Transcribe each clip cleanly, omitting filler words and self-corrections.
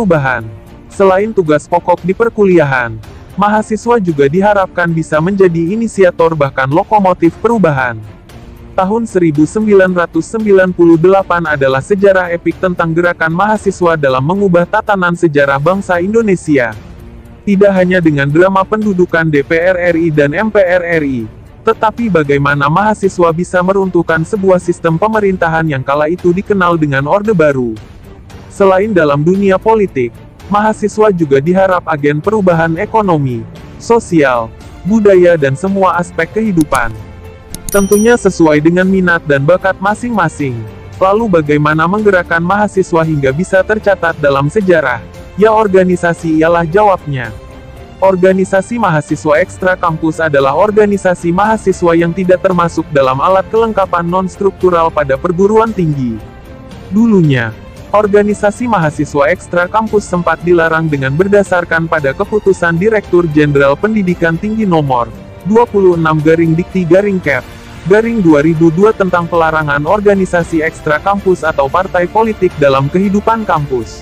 perubahan. Selain tugas pokok di perkuliahan, mahasiswa juga diharapkan bisa menjadi inisiator bahkan lokomotif perubahan. Tahun 1998 adalah sejarah epik tentang gerakan mahasiswa dalam mengubah tatanan sejarah bangsa Indonesia. Tidak hanya dengan drama pendudukan DPR RI dan MPR RI, tetapi bagaimana mahasiswa bisa meruntuhkan sebuah sistem pemerintahan yang kala itu dikenal dengan Orde Baru. Selain dalam dunia politik, mahasiswa juga diharap agen perubahan ekonomi, sosial, budaya dan semua aspek kehidupan. Tentunya sesuai dengan minat dan bakat masing-masing. Lalu bagaimana menggerakkan mahasiswa hingga bisa tercatat dalam sejarah? Ya organisasi ialah jawabnya. Organisasi mahasiswa ekstra kampus adalah organisasi mahasiswa yang tidak termasuk dalam alat kelengkapan non-struktural pada perguruan tinggi. Dulunya, organisasi mahasiswa ekstra kampus sempat dilarang dengan berdasarkan pada keputusan Direktur Jenderal Pendidikan Tinggi Nomor 26/Cap/2002 tentang pelarangan organisasi ekstra kampus atau partai politik dalam kehidupan kampus.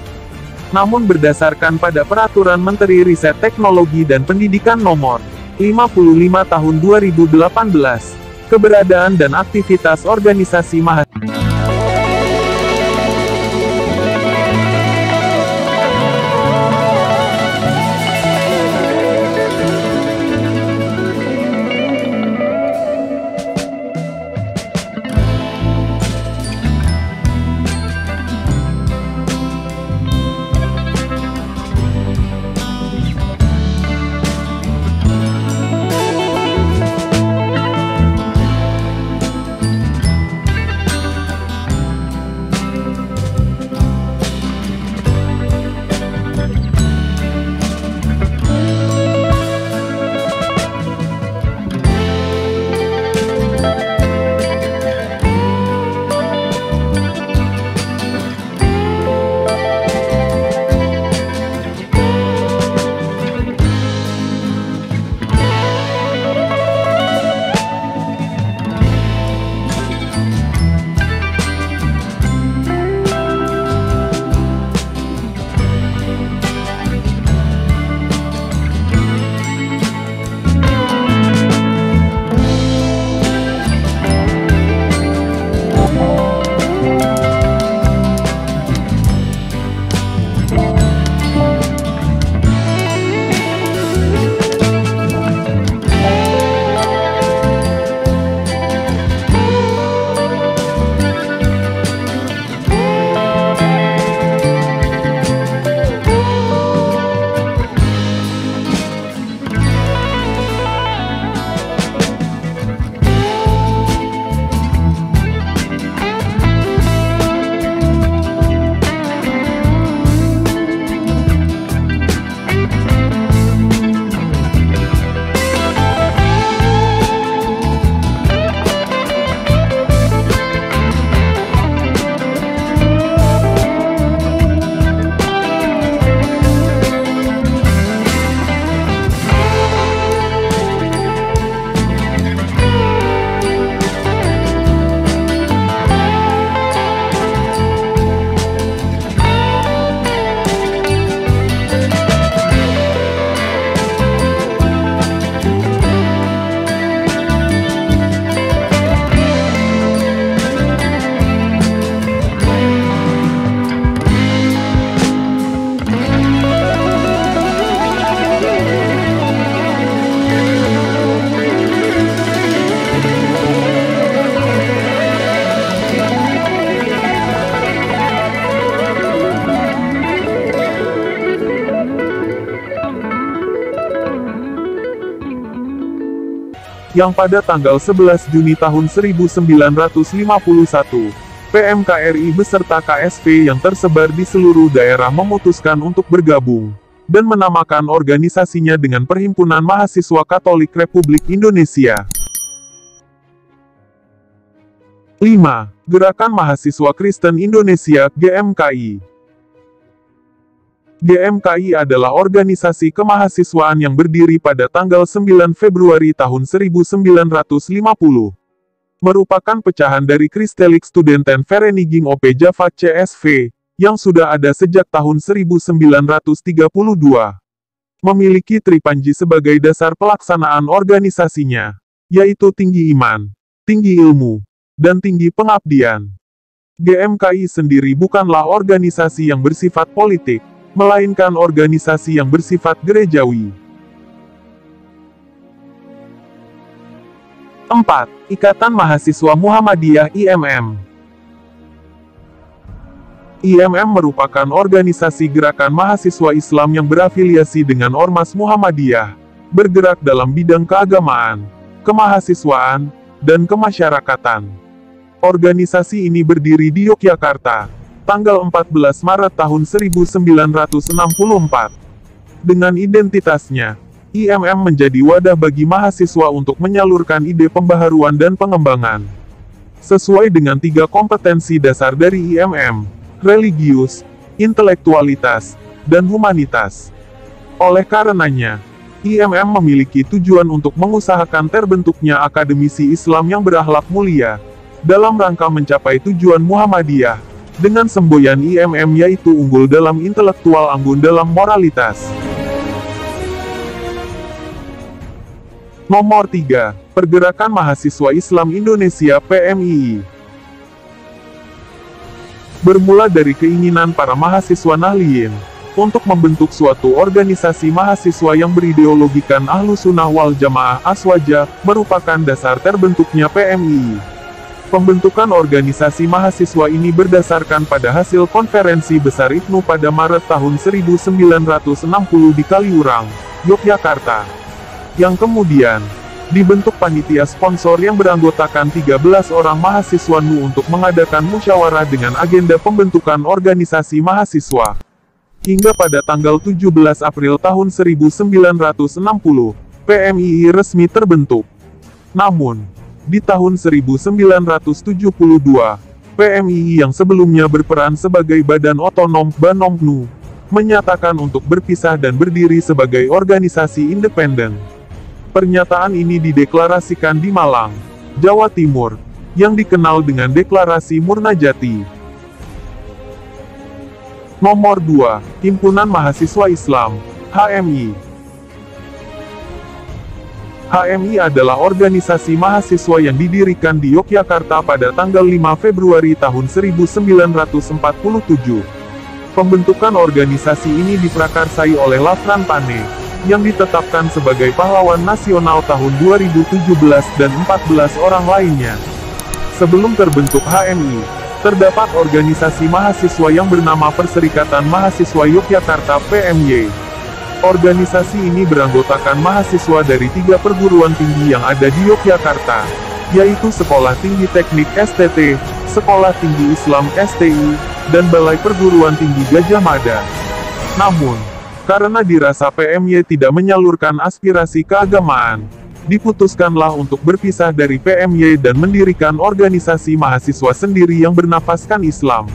Namun berdasarkan pada Peraturan Menteri Riset Teknologi dan Pendidikan Nomor 55 Tahun 2018, keberadaan dan aktivitas organisasi mahasiswa yang pada tanggal 11 Juni tahun 1951, PMKRI beserta KSP yang tersebar di seluruh daerah memutuskan untuk bergabung, dan menamakan organisasinya dengan Perhimpunan Mahasiswa Katolik Republik Indonesia. 5. Gerakan Mahasiswa Kristen Indonesia, GMKI. GMKI adalah organisasi kemahasiswaan yang berdiri pada tanggal 9 Februari tahun 1950. Merupakan pecahan dari Christelijk Studentenvereniging op Java CSV, yang sudah ada sejak tahun 1932. Memiliki Tripanji sebagai dasar pelaksanaan organisasinya, yaitu tinggi iman, tinggi ilmu, dan tinggi pengabdian. GMKI sendiri bukanlah organisasi yang bersifat politik, melainkan organisasi yang bersifat gerejawi. 4. Ikatan Mahasiswa Muhammadiyah (IMM). IMM merupakan organisasi gerakan mahasiswa Islam yang berafiliasi dengan Ormas Muhammadiyah, bergerak dalam bidang keagamaan, kemahasiswaan, dan kemasyarakatan. Organisasi ini berdiri di Yogyakarta, tanggal 14 Maret tahun 1964. Dengan identitasnya, IMM menjadi wadah bagi mahasiswa untuk menyalurkan ide pembaharuan dan pengembangan. Sesuai dengan 3 kompetensi dasar dari IMM, religius, intelektualitas, dan humanitas. Oleh karenanya, IMM memiliki tujuan untuk mengusahakan terbentuknya akademisi Islam yang berakhlak mulia, dalam rangka mencapai tujuan Muhammadiyah, dengan semboyan IMM yaitu unggul dalam intelektual, anggun dalam moralitas. Nomor 3. Pergerakan Mahasiswa Islam Indonesia (PMII). Bermula dari keinginan para mahasiswa Nahdliyin untuk membentuk suatu organisasi mahasiswa yang berideologikan Ahlussunnah wal Jamaah (Aswaja), merupakan dasar terbentuknya PMII. Pembentukan organisasi mahasiswa ini berdasarkan pada hasil konferensi besar IPNU pada Maret tahun 1960 di Kaliurang, Yogyakarta, yang kemudian dibentuk panitia sponsor yang beranggotakan 13 orang mahasiswa NU untuk mengadakan musyawarah dengan agenda pembentukan organisasi mahasiswa. Hingga pada tanggal 17 April tahun 1960, PMII resmi terbentuk. Namun, di tahun 1972, PMII yang sebelumnya berperan sebagai badan otonom (Banom NU), menyatakan untuk berpisah dan berdiri sebagai organisasi independen. Pernyataan ini dideklarasikan di Malang, Jawa Timur, yang dikenal dengan Deklarasi Murnajati. Nomor 2. Himpunan Mahasiswa Islam, HMI. HMI adalah organisasi mahasiswa yang didirikan di Yogyakarta pada tanggal 5 Februari tahun 1947. Pembentukan organisasi ini diprakarsai oleh Lafran Pane, yang ditetapkan sebagai pahlawan nasional tahun 2017 dan 14 orang lainnya. Sebelum terbentuk HMI, terdapat organisasi mahasiswa yang bernama Perserikatan Mahasiswa Yogyakarta (PMY). Organisasi ini beranggotakan mahasiswa dari 3 perguruan tinggi yang ada di Yogyakarta, yaitu Sekolah Tinggi Teknik (STT), Sekolah Tinggi Islam (STI), dan Balai Perguruan Tinggi Gadjah Mada. Namun, karena dirasa PMY tidak menyalurkan aspirasi keagamaan, diputuskanlah untuk berpisah dari PMY dan mendirikan organisasi mahasiswa sendiri yang bernafaskan Islam.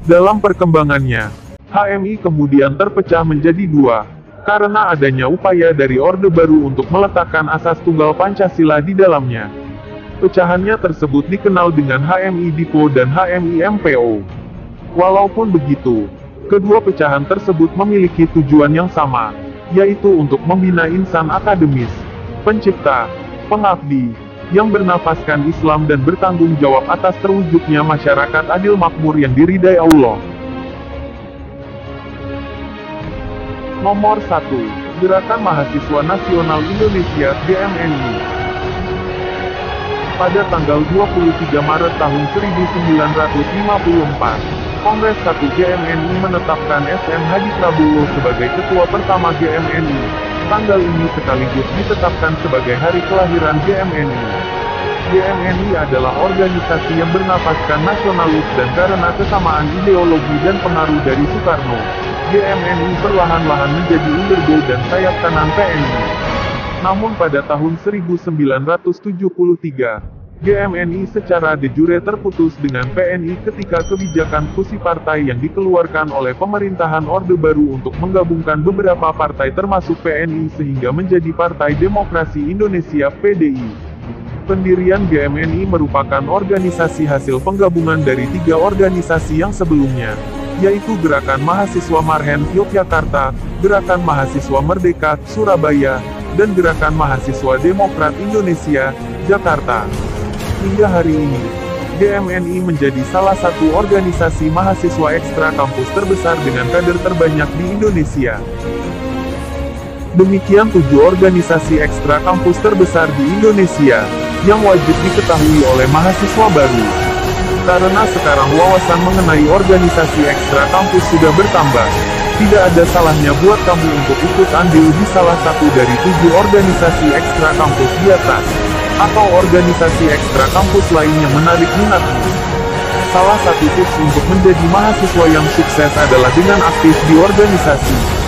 Dalam perkembangannya, HMI kemudian terpecah menjadi 2, karena adanya upaya dari Orde Baru untuk meletakkan asas tunggal Pancasila di dalamnya. Pecahannya tersebut dikenal dengan HMI Dipo dan HMI MPO. Walaupun begitu, kedua pecahan tersebut memiliki tujuan yang sama, yaitu untuk membina insan akademis, pencipta, pengabdi, yang bernafaskan Islam dan bertanggung jawab atas terwujudnya masyarakat adil makmur yang diridai Allah. Nomor 1. Gerakan Mahasiswa Nasional Indonesia (GMNI). Pada tanggal 23 Maret tahun 1954, Kongres 1 GMNI menetapkan SM Hadi Prabowo sebagai ketua pertama GMNI. Tanggal ini sekaligus ditetapkan sebagai hari kelahiran GMNI. GMNI adalah organisasi yang bernafaskan nasionalis dan karena kesamaan ideologi dan pengaruh dari Soekarno, GMNI perlahan-lahan menjadi undergo dan sayap kanan PNI. Namun pada tahun 1973, GMNI secara de jure terputus dengan PNI ketika kebijakan fusi partai yang dikeluarkan oleh pemerintahan Orde Baru untuk menggabungkan beberapa partai termasuk PNI sehingga menjadi Partai Demokrasi Indonesia (PDI). Pendirian GMNI merupakan organisasi hasil penggabungan dari 3 organisasi yang sebelumnya, yaitu Gerakan Mahasiswa Marhen Yogyakarta, Gerakan Mahasiswa Merdeka Surabaya, dan Gerakan Mahasiswa Demokrat Indonesia Jakarta. Hingga hari ini, GMNI menjadi salah satu organisasi mahasiswa ekstra kampus terbesar dengan kader terbanyak di Indonesia. Demikian 7 organisasi ekstra kampus terbesar di Indonesia, yang wajib diketahui oleh mahasiswa baru. Karena sekarang wawasan mengenai organisasi ekstra kampus sudah bertambah, tidak ada salahnya buat kamu untuk ikut andil di salah satu dari 7 organisasi ekstra kampus di atas, atau organisasi ekstra kampus lain yang menarik minatmu. Salah satu tips untuk menjadi mahasiswa yang sukses adalah dengan aktif di organisasi.